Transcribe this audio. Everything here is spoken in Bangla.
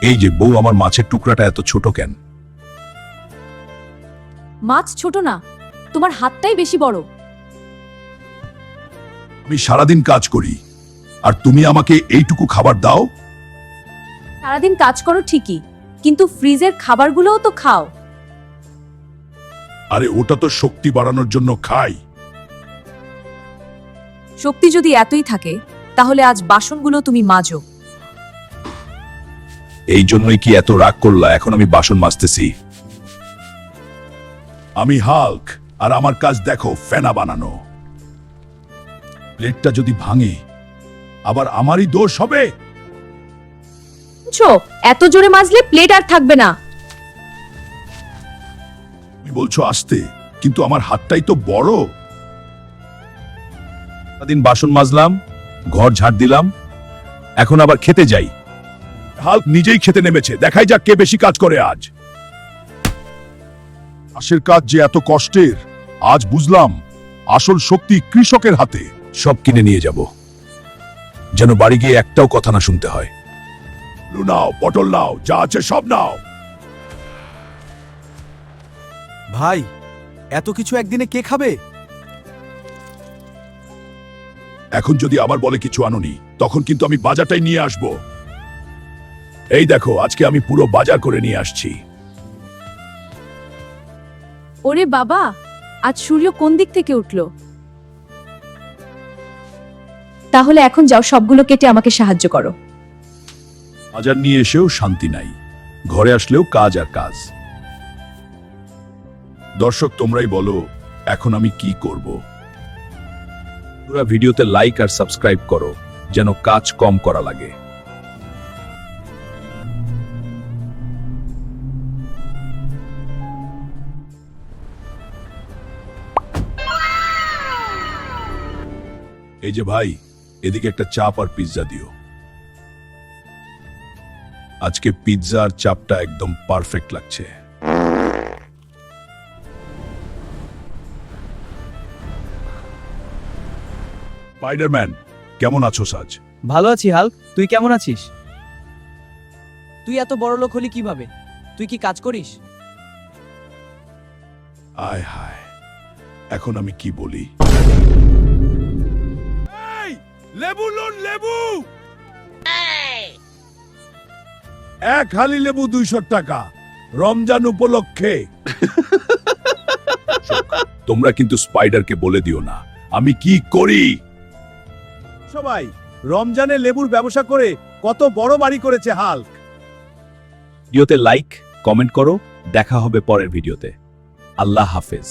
এই যে বউ, আমার মাছের টুকরাটা এত ছোট কেন? মাছ ছোট না, তোমার হাতটাই বেশি বড়। আমি সারাদিন কাজ করি আর তুমি আমাকে এইটুকু খাবার দাও? সারাদিন কাজ করো ঠিকই, কিন্তু ফ্রিজের খাবারগুলোও তো খাও। আরে ওটা তো শক্তি বাড়ানোর জন্য খাই। শক্তি যদি এতই থাকে তাহলে আজ বাসনগুলো তুমি মাজো। এই জন্যই কি এত রাগ করলা? এখন আমি বাসন মাজতেছি। আমি হাল্ক, আর আমার কাজ দেখো, ফেনা বানানো। প্লেটটা যদি ভাঙে আবার আমারই দোষ হবে। এত জোরে মাজলে প্লেট আর থাকবে না। তুমি বলছো আসতে, কিন্তু আমার হাতটাই তো বড়। সারাদিন বাসন মাজলাম, ঘর ঝাড় দিলাম, এখন আবার খেতে যাই। হাল্ক নিজেই খেতে নেমেছে, দেখাই যাক কে বেশি কাজ করে আজ। চাষের কাজ যে এত কষ্টের, আজ বুঝলাম আসল শক্তি কৃষকের হাতে। সব কিনে নিয়ে যাব, যেন বাড়ি গিয়ে একটাও কথা না শুনতে হয়। আলু নাও, পটল নাও, যা আছে সব নাও। ভাই, এত কিছু একদিনে কে খাবে? এখন যদি আবার বলে কিছু আনোনি, তখন কিন্তু আমি বাজারটাই নিয়ে আসব। এই দেখো, আজকে আমি পুরো বাজার করে নিয়ে আসছি। ওরে বাবা, আজ সূর্য কোন দিক থেকে উঠলো? তাহলে এখন যাও, সবগুলো কেটে আমাকে সাহায্য করো। বাজার নিয়ে এসেও শান্তি নাই, ঘরে আসলেও কাজ আর কাজ। দর্শক, তোমরাই বলো এখন আমি কি করব? পুরো ভিডিওতে লাইক আর সাবস্ক্রাইব করো, যেন কাজ কম করা লাগে। এই যে ভাই, এদিকে একটা চাপ আর পিৎজা দিও। আজকে পিৎজা আর চাপটা একদম পারফেক্ট লাগছে। স্পাইডারম্যান, কেমন আছো আজ? ভালো আছি হাল্ক, তুই কেমন আছিস? তুই এত বড় লোক হলি কিভাবে? তুই কি কাজ করিস? আয় হায়, এখন আমি কি বলি? লেবু লোন, লেবু! এক হালি লেবু 200 টাকা, রমজান উপলক্ষে। তোমরা কিন্তু স্পাইডারকে বলে দিও না আমি কি করি। সবাই, রমজানে লেবুর ব্যবসা করে কত বড় বাড়ি করেছে হাল্ক। ভিডিওতে লাইক, কমেন্ট করো। দেখা হবে পরের ভিডিওতে। আল্লাহ হাফেজ।